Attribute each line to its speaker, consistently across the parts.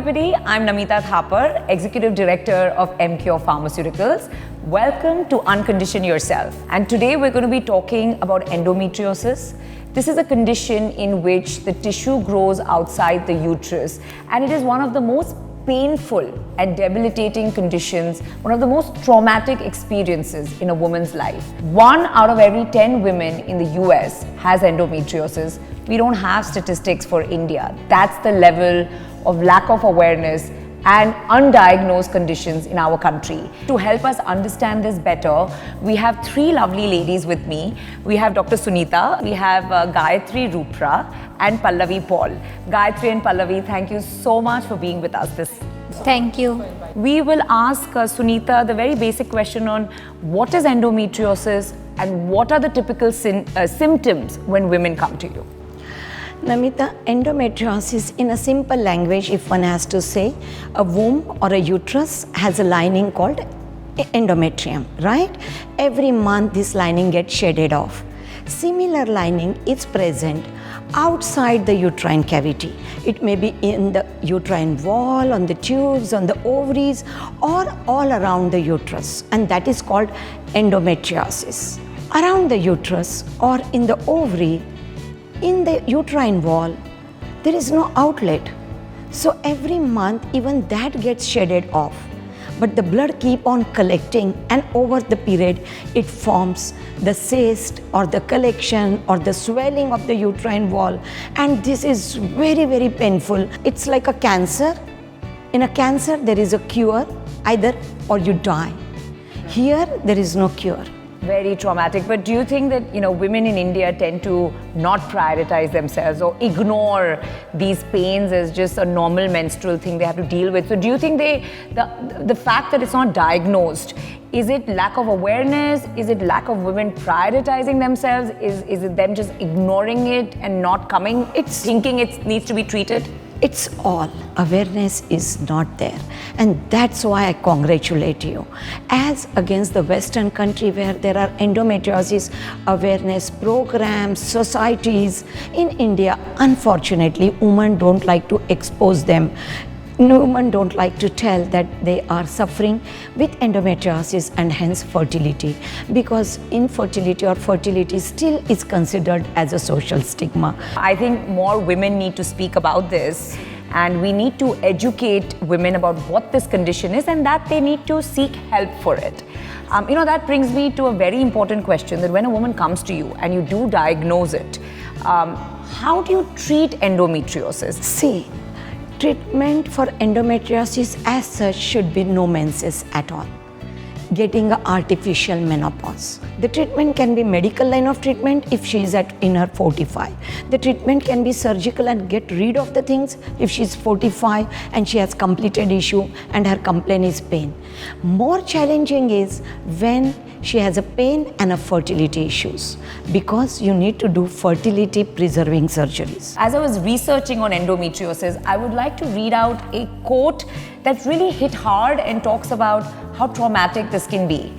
Speaker 1: everybody. I'm Namita Thapar, Executive Director of MCure Pharmaceuticals. Welcome to Uncondition Yourself. And today we're going to be talking about endometriosis. This is a condition in which the tissue grows outside the uterus, and it is one of the most painful and debilitating conditions, one of the most traumatic experiences in a woman's life. 1 out of every 10 women in the US has endometriosis. We don't have statistics for India. That's the level of lack of awareness and undiagnosed conditions in our country. To help us understand this better, we have 3 lovely ladies with me. We have Dr. Sunita, we have Gayatri Rupra, and Pallavi Paul. Gayatri and Pallavi, thank you so much for being with us
Speaker 2: Thank you.
Speaker 1: We will ask Sunita the very basic question on what is endometriosis and what are the typical symptoms when women come to you.
Speaker 2: Namita, endometriosis, in a simple language, if one has to say, a womb or a uterus has a lining called endometrium, right? Every month this lining gets shedded off. Similar lining is present outside the uterine cavity. It may be in the uterine wall, on the tubes, on the ovaries, or all around the uterus, and that is called endometriosis. Around the uterus or in the ovary, in the uterine wall, there is no outlet. So every month, even that gets shedded off. But the blood keep on collecting, and over the period, it forms the cyst or the collection or the swelling of the uterine wall. And this is very, very painful. It's like a cancer. In a cancer, there is a cure, either or you die. Here, there is no cure.
Speaker 1: Very traumatic. But do you think that women in India tend to not prioritize themselves or ignore these pains as just a normal menstrual thing they have to deal with? So do you think the fact that it's not diagnosed, is it lack of awareness? Is it lack of women prioritizing themselves? Is it them just ignoring it and not coming? It's thinking it needs to be treated?
Speaker 2: It's all. Awareness is not there. And that's why I congratulate you. As against the Western country where there are endometriosis awareness programs, societies, in India, unfortunately, women don't like to expose them. Women don't like to tell that they are suffering with endometriosis and hence fertility, because infertility or fertility still is considered as a social stigma.
Speaker 1: I think more women need to speak about this, and we need to educate women about what this condition is and that they need to seek help for it. That brings me to a very important question, that when a woman comes to you and you do diagnose it, how do you treat endometriosis?
Speaker 2: See, treatment for endometriosis as such should be no menses at all. Getting an artificial menopause. The treatment can be medical line of treatment if she is in her 45. The treatment can be surgical and get rid of the things if she is 45 and she has completed issue and her complaint is pain. More challenging is when she has a pain and a fertility issues, because you need to do fertility preserving surgeries.
Speaker 1: As I was researching on endometriosis, I would like to read out a quote that really hit hard and talks about how traumatic this can be.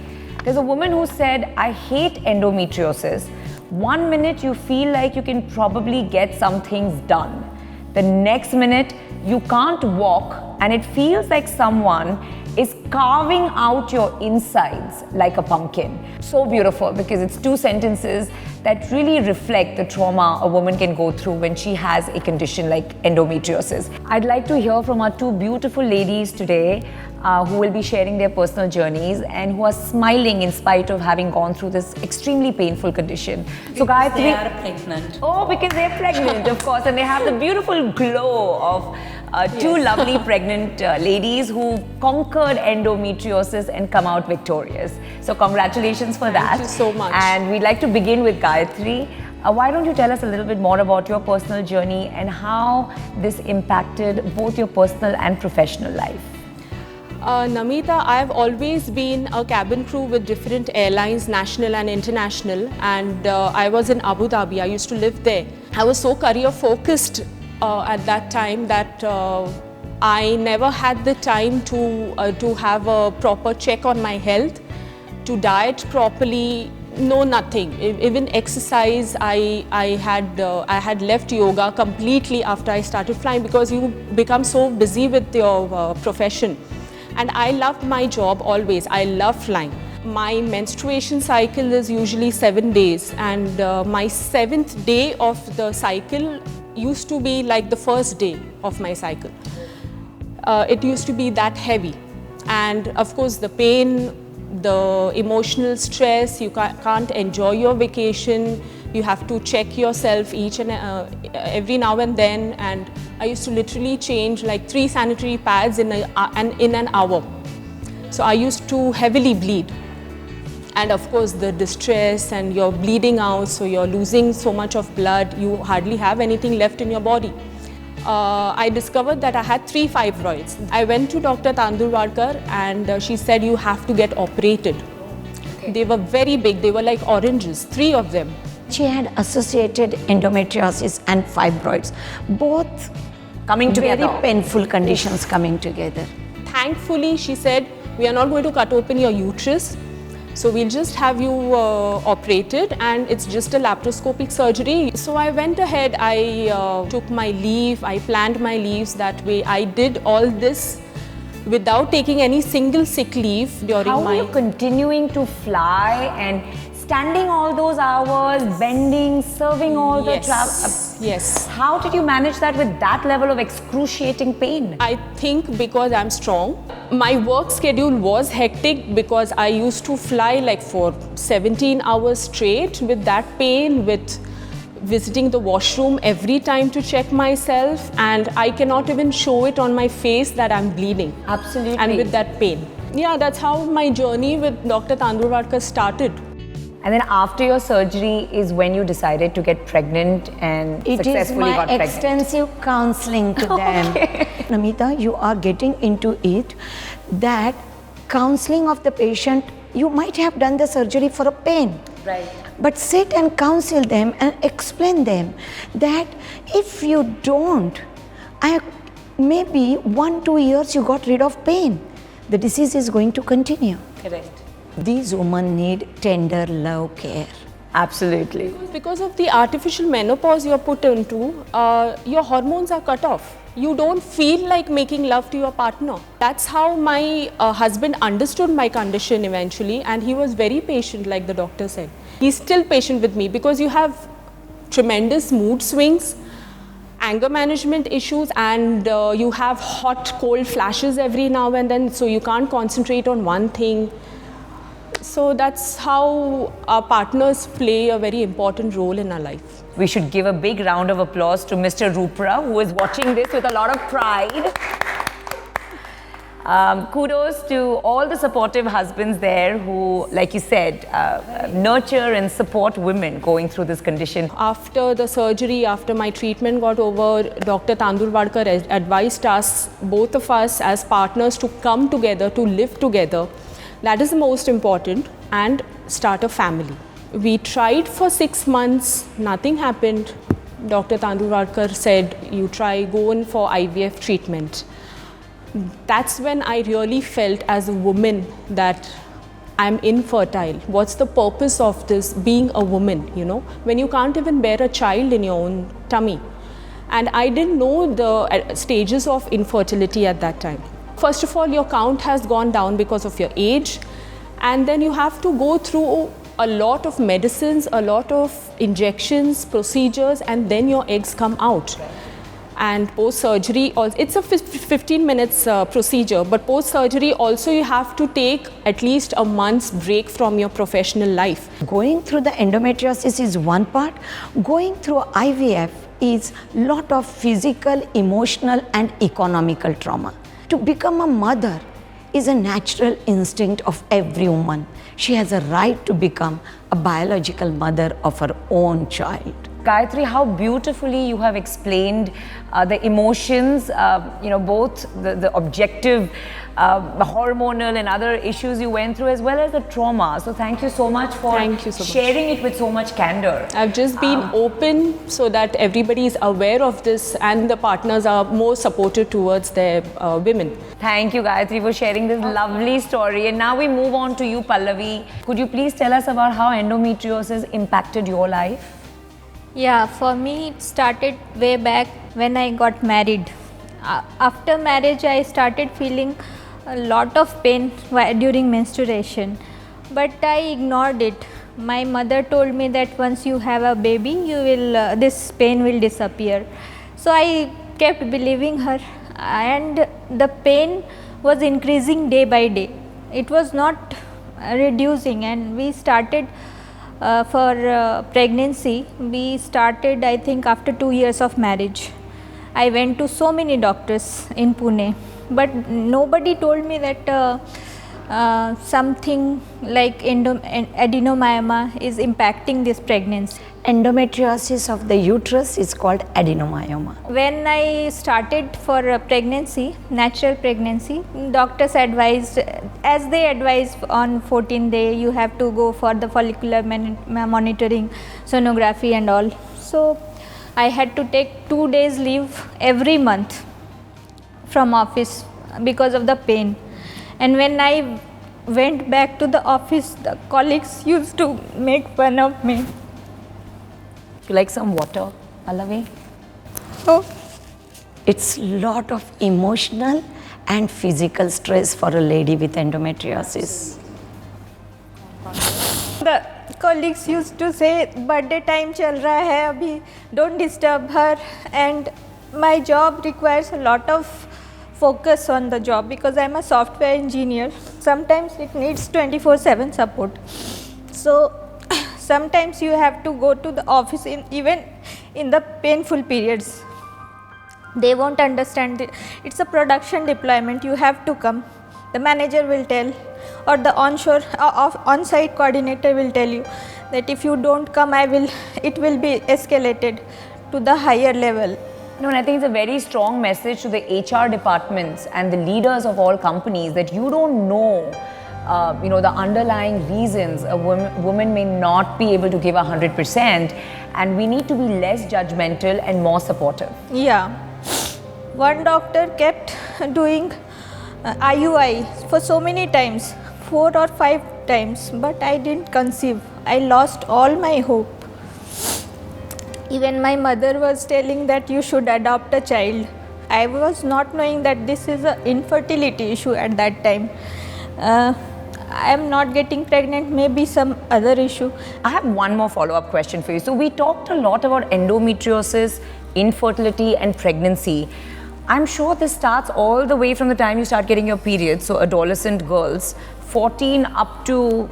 Speaker 1: There's a woman who said, "I hate endometriosis. 1 minute you feel like you can probably get some things done. The next minute you can't walk and it feels like someone is carving out your insides like a pumpkin." So beautiful, because it's 2 sentences that really reflect the trauma a woman can go through when she has a condition like endometriosis. I'd like to hear from our 2 beautiful ladies today who will be sharing their personal journeys and who are smiling in spite of having gone through this extremely painful condition.
Speaker 3: So Gayatri, they are pregnant.
Speaker 1: Oh, because they're pregnant, of course, and they have the beautiful glow of 2 lovely pregnant ladies who conquered endometriosis and come out victorious. So congratulations for that.
Speaker 3: Thank you so much.
Speaker 1: And we'd like to begin with Gayatri. Why don't you tell us a little bit more about your personal journey and how this impacted both your personal and professional life?
Speaker 3: Namita, I've always been a cabin crew with different airlines, national and international, and I was in Abu Dhabi. I used to live there. I was so career focused at that time that I never had the time to have a proper check on my health, to diet properly, No, nothing. Even exercise, I had left yoga completely after I started flying, because you become so busy with your profession. And I loved my job always. I love flying. My menstruation cycle is usually 7 days, and my 7th day of the cycle used to be like the first day of my cycle. It used to be that heavy, and of course the pain, the emotional stress, you can't enjoy your vacation, you have to check yourself each and every now and then, and I used to literally change like 3 sanitary pads in an hour. So I used to heavily bleed, and of course the distress, and you're bleeding out, so you're losing so much of blood, you hardly have anything left in your body. I discovered that I had 3 fibroids. I went to Dr. Tandurwadkar, and she said you have to get operated. Okay. They were very big, they were like oranges, 3 of them.
Speaker 2: She had associated endometriosis and fibroids, both
Speaker 1: Coming together.
Speaker 2: very painful conditions coming together.
Speaker 3: Thankfully, she said, we are not going to cut open your uterus, so we'll just have you operated, and it's just a laparoscopic surgery. So I went ahead, I took my leave, I planned my leaves that way. I did all this without taking any single sick leave during
Speaker 1: How
Speaker 3: my...
Speaker 1: were you continuing to fly and standing all those hours, bending, serving all the travel?
Speaker 3: Yes.
Speaker 1: How did you manage that with that level of excruciating pain?
Speaker 3: I think because I'm strong. My work schedule was hectic because I used to fly like for 17 hours straight with that pain, with visiting the washroom every time to check myself, and I cannot even show it on my face that I'm bleeding.
Speaker 1: Absolutely.
Speaker 3: And with that pain. Yeah, that's how my journey with Dr. Tandurwadkar started.
Speaker 1: And then after your surgery is when you decided to get pregnant and
Speaker 2: It is
Speaker 1: successfully got
Speaker 2: my
Speaker 1: pregnant.
Speaker 2: extensive counseling to them. Namita, you are getting into it that counseling of the patient, you might have done the surgery for a pain.
Speaker 1: Right.
Speaker 2: But sit and counsel them and explain them that if you don't, maybe 1-2 years you got rid of pain. The disease is going to continue.
Speaker 1: Correct.
Speaker 2: These women need tender love care.
Speaker 1: Absolutely.
Speaker 3: Because of the artificial menopause you're put into, your hormones are cut off. You don't feel like making love to your partner. That's how my husband understood my condition eventually, and he was very patient, like the doctor said. He's still patient with me because you have tremendous mood swings, anger management issues, and you have hot, cold flashes every now and then, so you can't concentrate on one thing. So that's how our partners play a very important role in our life.
Speaker 1: We should give a big round of applause to Mr. Rupra, who is watching this with a lot of pride. Kudos to all the supportive husbands there who, like you said, nurture and support women going through this condition.
Speaker 3: After the surgery, after my treatment got over, Dr. Tandurwadkar advised us, both of us as partners, to come together, to live together. That is the most important, and start a family. We tried for 6 months, nothing happened. Dr. Tandurwadkar said, you try, go in for IVF treatment. That's when I really felt as a woman that I'm infertile. What's the purpose of this being a woman, you know, when you can't even bear a child in your own tummy? And I didn't know the stages of infertility at that time. First of all, your count has gone down because of your age, and then you have to go through a lot of medicines, a lot of injections, procedures, and then your eggs come out. And post-surgery, it's a 15 minutes procedure, but post-surgery also you have to take at least a month's break from your professional life.
Speaker 2: Going through the endometriosis is one part. Going through IVF is lot of physical, emotional and economical trauma. To become a mother is a natural instinct of every woman. She has a right to become a biological mother of her own child.
Speaker 1: Gayatri, how beautifully you have explained the emotions, both the objective, hormonal and other issues you went through, as well as the trauma. So thank you so much for
Speaker 3: Thank you so much.
Speaker 1: sharing it with so much candor.
Speaker 3: I've just been open so that everybody is aware of this and the partners are more supportive towards their women.
Speaker 1: Thank you, Gayatri, for sharing this lovely story. And now we move on to you, Pallavi. Could you please tell us about how endometriosis impacted your life?
Speaker 4: Yeah, for me it started way back when I got married. After marriage, I started feeling a lot of pain during menstruation, but I ignored it. My mother told me that once you have a baby, you will this pain will disappear. So I kept believing her, and the pain was increasing day by day. It was not reducing, and we started for pregnancy. We started, I think, after 2 years of marriage. I went to so many doctors in Pune, but nobody told me that something like adenomyoma is impacting this pregnancy.
Speaker 2: Endometriosis of the uterus is called adenomyoma.
Speaker 4: When I started for a pregnancy, natural pregnancy, doctors advised, as they advise on 14th day, you have to go for the follicular monitoring, sonography and all. So I had to take 2 days leave every month from office because of the pain. And when I went back to the office, the colleagues used to make fun of me.
Speaker 1: Would you like some water, Pallavi?
Speaker 4: Oh,
Speaker 2: It's lot of emotional and physical stress for a lady with endometriosis.
Speaker 4: the colleagues used to say, birthday time chal raha hai abhi, don't disturb her. And my job requires a lot of focus on the job because I'm a software engineer. Sometimes it needs 24/7 support. So sometimes you have to go to the office even in the painful periods. They won't understand it. It's a production deployment, you have to come. The manager will tell, or the on-site coordinator will tell you that if you don't come, it will be escalated to the higher level.
Speaker 1: No, and I think it's a very strong message to the HR departments and the leaders of all companies that you don't know, the underlying reasons a woman may not be able to give 100%, and we need to be less judgmental and more supportive.
Speaker 4: Yeah. One doctor kept doing IUI for so many times, 4 or 5 times, but I didn't conceive. I lost all my hope. Even my mother was telling that you should adopt a child. I was not knowing that this is an infertility issue at that time. I am not getting pregnant, maybe some other issue.
Speaker 1: I have one more follow-up question for you. So we talked a lot about endometriosis, infertility and pregnancy. I'm sure this starts all the way from the time you start getting your period. So adolescent girls, 14 up to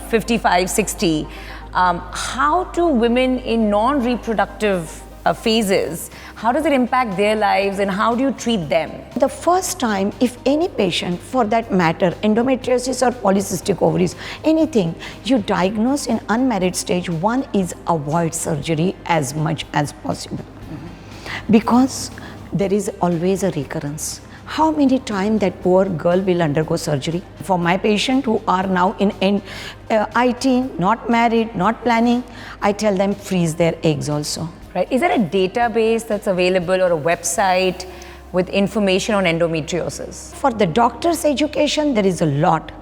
Speaker 1: 55, 60. How do women in non-reproductive phases, how does it impact their lives and how do you treat them?
Speaker 2: The first time, if any patient, for that matter, endometriosis or polycystic ovaries, anything, you diagnose in unmarried stage, one is avoid surgery as much as possible. Because there is always a recurrence. How many times that poor girl will undergo surgery? For my patient who are now in IT, not married, not planning, I tell them freeze their eggs also.
Speaker 1: Right? Is there a database that's available or a website with information on endometriosis?
Speaker 2: For the doctor's education, there is a lot.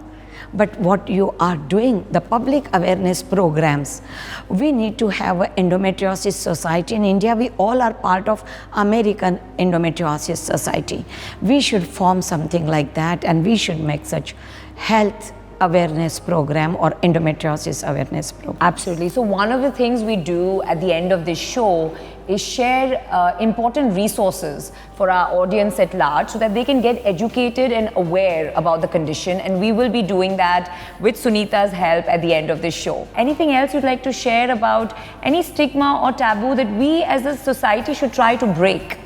Speaker 2: But what you are doing, the public awareness programs, we need to have an endometriosis society in India. We all are part of American Endometriosis Society. We should form something like that, and we should make such health awareness program or endometriosis awareness program.
Speaker 1: Absolutely. So one of the things we do at the end of this show is share important resources for our audience at large so that they can get educated and aware about the condition, and we will be doing that with Sunita's help at the end of this show. Anything else you'd like to share about any stigma or taboo that we as a society should try to break?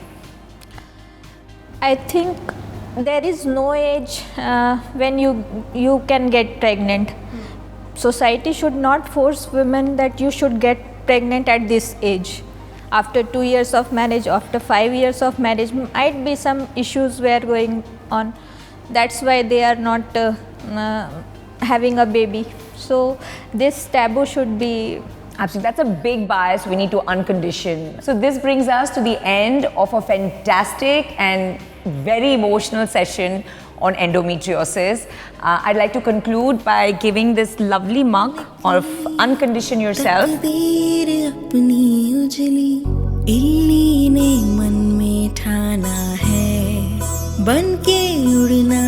Speaker 4: I think there is no age when you can get pregnant. Society should not force women that you should get pregnant at this age. After 2 years of marriage, after 5 years of marriage, might be some issues were going on. That's why they are not having a baby. So this taboo should be.
Speaker 1: Absolutely, that's a big bias we need to uncondition. So this brings us to the end of a fantastic and very emotional session on endometriosis. I'd like to conclude by giving this lovely mug of Uncondition Yourself.
Speaker 5: तकदीर अपनी उजली इल्ली ने मन में ठाना है बन के उड़ना